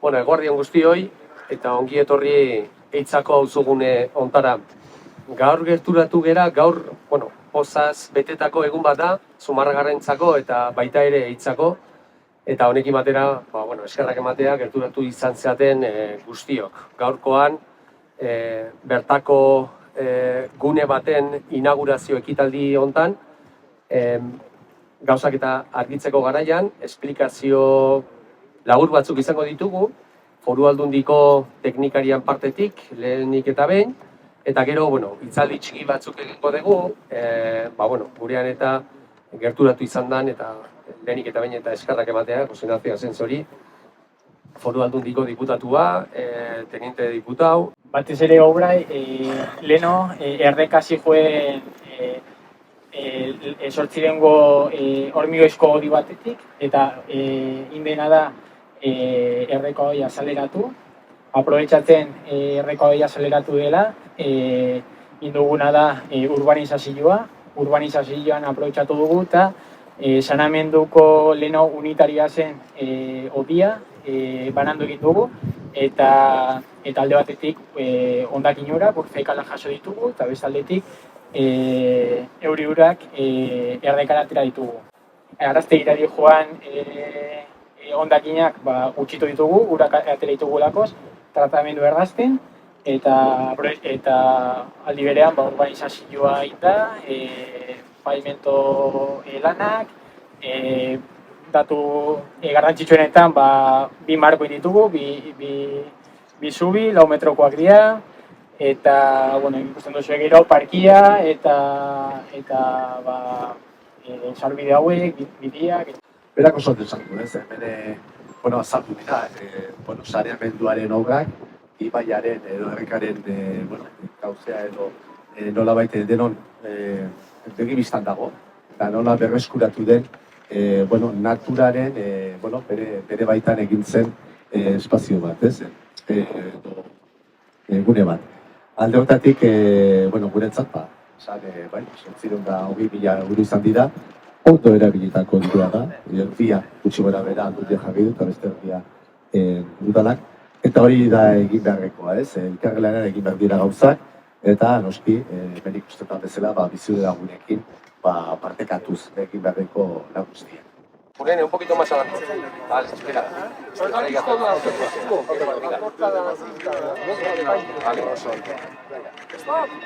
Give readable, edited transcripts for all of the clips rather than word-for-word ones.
Bueno, eguerdi on guztioi eta ongi etorri Eitzako auzogune hontara. Gaur gerturatu gera, pozaz betetako egun bat da, Zumarragarrentzako eta baita ere Eitzako. Eta honekin batera, eskerrak ematea gerturatu izan zeaten guztiok. Gaurkoan, bertako gune baten inaugurazio ekitaldi hontan, gauzak eta argitzeko garaian, esplikazio labur batzuk izango ditugu, Foru Aldundiko teknikarian partetik, lehenik eta behin, eta gero, hitzaldi txiki batzuk egingo dugu, gurean eta gerturatu izan den, eta lehenik eta behin eta eskerrak ematea, Jose Ignacio Asentzori, Foru Aldundiko diputatua, teniente diputau. Batez ere obrai, leno, erdekasi joen sortzirengo hormigoizko hori batetik, eta indena da erdeko hori azaleratu. Aprobetxatzen erdeko hori azaleratu dela, induguna da urbanizazioa. Urbanizazioan aprobetxatu dugu eta sanamenduko leno unitaria zen odia, banandu egin dugu, eta alde batetik hondakinora, fekala jaso ditugu, eta bestaldetik euri urak erdekaratera ditugu. Araztegirari joan hondakinak gutxitu ditugu, urak atera ditugu lakoz, tratamendu erdazten, eta aldi berean urbanizazioa inda, pavimento lanak, datu garrantzitsuenetan bi marko ditugu, bi zubi, 4 metrokoak dira, eta, ikusten duzu gero, parkia eta sarbide hauek, bideak. Berako sortu zango, hemen azaldu dira, saneamenduaren obrak, ibaiaren edo errekaren gauzea edo nolabait denon begibistan dago, eta nola berreskuratu den naturaren bere baitan egin zen espazio bat, gune bat. Alde hortatik, guretzat, 820.000 euro izan dira, ondo erabilitako dirua da, erdia gutxi gora bera aldutia jarri dut, eta beste erdia udalak, eta hori da egin beharrekoa, elkarlanean egin behar dira gauzak, eta noski, benik ustetan bezala, biziude lagunekin, partekatuz egin beharreko laguztia. Urene, un poquito más adelante. Vale, espera.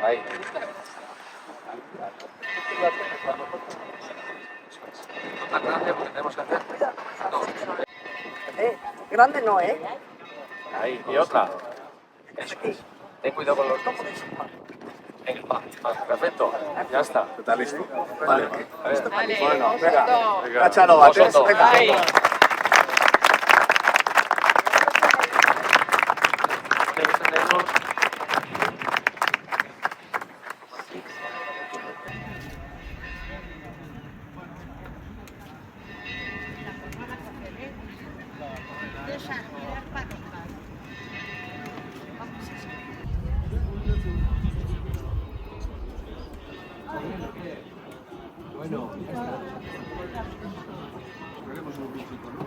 Ahí. Tan grande porque tenemos que hacer dos. Grande no, ¿eh? Ahí, y otra. Eso es. Ten cuidado con los dos. Perfecto, ya está. ¿Está listo? Vale. Bueno, venga. Cáchalo, bates. Venga. Bueno, ya está. Haremos un poquito, ¿no?